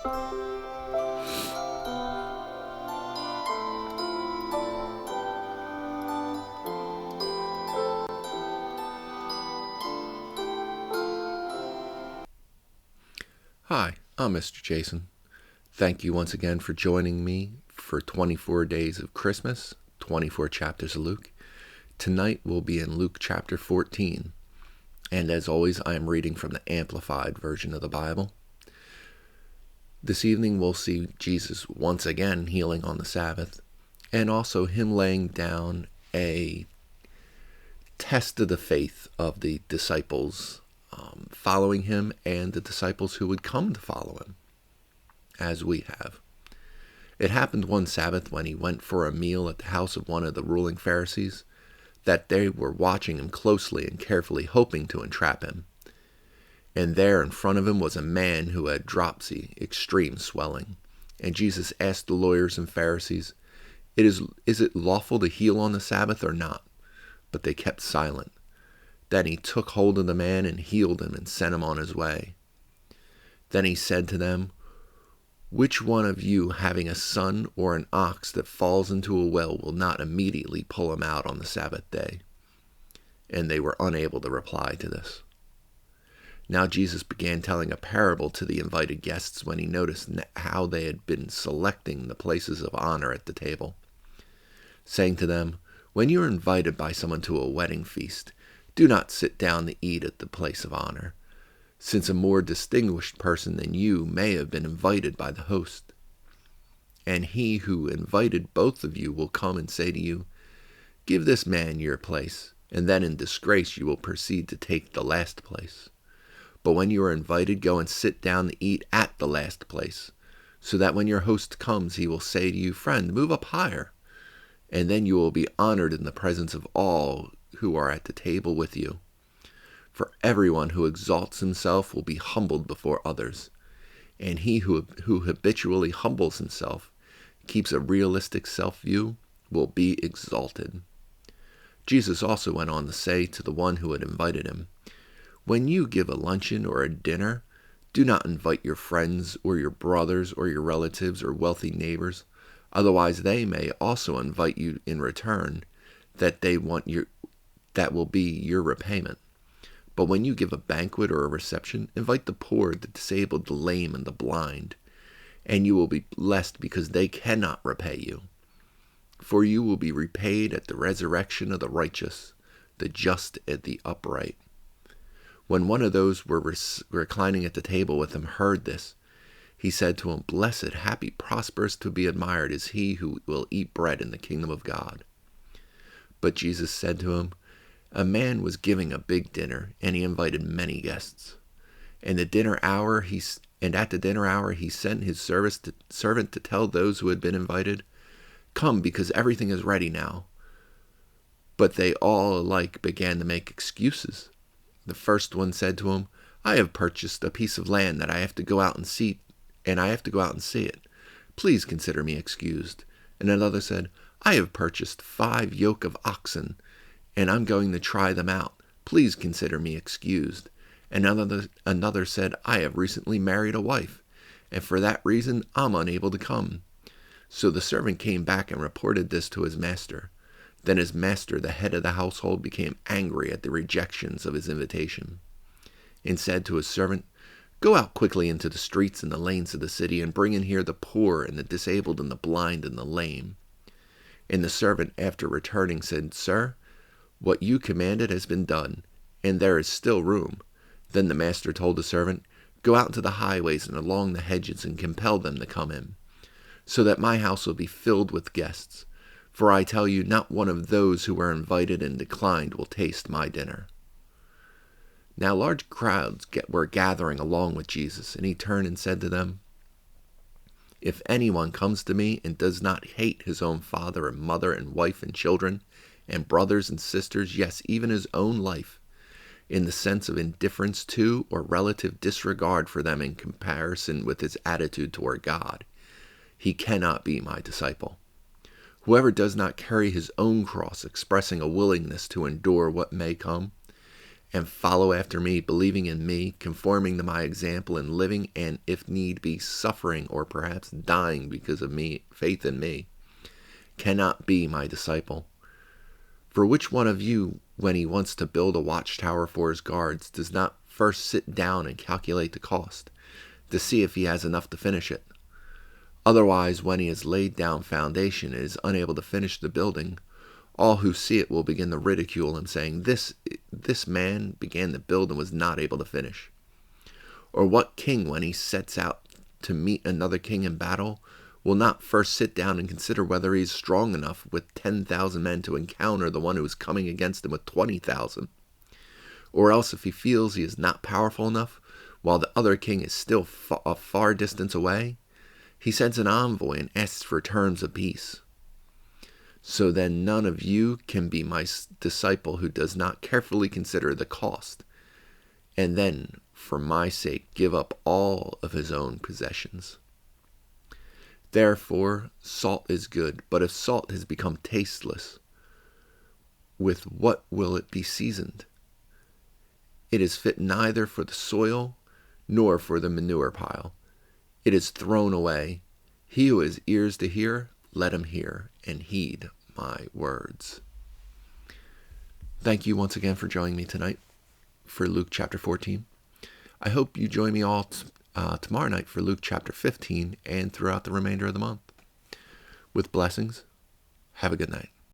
Hi, I'm Mr. Jason. Thank you once again for joining me for 24 days of Christmas, 24 chapters of Luke. Tonight we'll be in Luke chapter 14, and as always, I am reading from the Amplified version of the Bible. This evening we'll see Jesus once again healing on the Sabbath, and also him laying down a test of the faith of the disciples following him and the disciples who would come to follow him, as we have. It happened one Sabbath when he went for a meal at the house of one of the ruling Pharisees, that they were watching him closely and carefully, hoping to entrap him. And there in front of him was a man who had dropsy, extreme swelling. And Jesus asked the lawyers and Pharisees, Is it lawful to heal on the Sabbath or not? But they kept silent. Then he took hold of the man and healed him and sent him on his way. Then he said to them, Which one of you, having a son or an ox that falls into a well, will not immediately pull him out on the Sabbath day? And they were unable to reply to this. Now Jesus began telling a parable to the invited guests when he noticed how they had been selecting the places of honor at the table, saying to them, When you are invited by someone to a wedding feast, do not sit down to eat at the place of honor, since a more distinguished person than you may have been invited by the host. And he who invited both of you will come and say to you, Give this man your place, and then in disgrace you will proceed to take the last place. But when you are invited, go and sit down to eat at the last place, so that when your host comes, he will say to you, Friend, move up higher, and then you will be honored in the presence of all who are at the table with you. For everyone who exalts himself will be humbled before others, and he who habitually humbles himself, keeps a realistic self-view, will be exalted. Jesus also went on to say to the one who had invited him, When you give a luncheon or a dinner, do not invite your friends or your brothers or your relatives or wealthy neighbors, otherwise they may also invite you in return, that will be your repayment. But when you give a banquet or a reception, invite the poor, the disabled, the lame, and the blind, and you will be blessed because they cannot repay you. For you will be repaid at the resurrection of the righteous, the just and the upright. When one of those who were reclining at the table with him heard this, he said to him, Blessed, happy, prosperous, to be admired is he who will eat bread in the kingdom of God. But Jesus said to him, A man was giving a big dinner, and he invited many guests. And at the dinner hour he sent his servant to tell those who had been invited, Come, because everything is ready now. But they all alike began to make excuses. The first one said to him, I have purchased a piece of land that I have to go out and see it. Please consider me excused. And another said, I have purchased 5 yoke of oxen, and I'm going to try them out. Please consider me excused. And another said, I have recently married a wife, and for that reason I'm unable to come. So the servant came back and reported this to his master. Then his master, the head of the household, became angry at the rejections of his invitation, and said to his servant, Go out quickly into the streets and the lanes of the city, and bring in here the poor and the disabled and the blind and the lame. And the servant, after returning, said, Sir, what you commanded has been done, and there is still room. Then the master told the servant, Go out into the highways and along the hedges and compel them to come in, so that my house will be filled with guests. For I tell you, not one of those who were invited and declined will taste my dinner. Now large crowds were gathering along with Jesus, and he turned and said to them, If anyone comes to me and does not hate his own father and mother and wife and children and brothers and sisters, yes, even his own life, in the sense of indifference to or relative disregard for them in comparison with his attitude toward God, he cannot be my disciple. Whoever does not carry his own cross, expressing a willingness to endure what may come, and follow after me, believing in me, conforming to my example, and living, and if need be, suffering or perhaps dying because of me, faith in me, cannot be my disciple. For which one of you, when he wants to build a watchtower for his guards, does not first sit down and calculate the cost, to see if he has enough to finish it? Otherwise, when he has laid down foundation and is unable to finish the building, all who see it will begin to ridicule him, saying, This man began to build and was not able to finish. Or what king, when he sets out to meet another king in battle, will not first sit down and consider whether he is strong enough with 10,000 men to encounter the one who is coming against him with 20,000? Or else, if he feels he is not powerful enough, while the other king is still a far distance away, he sends an envoy and asks for terms of peace. So then none of you can be my disciple who does not carefully consider the cost, and then, for my sake, give up all of his own possessions. Therefore, salt is good, but if salt has become tasteless, with what will it be seasoned? It is fit neither for the soil nor for the manure pile. It is thrown away. He who has ears to hear, let him hear and heed my words. Thank you once again for joining me tonight for Luke chapter 14. I hope you join me all tomorrow night for Luke chapter 15 and throughout the remainder of the month. With blessings, have a good night.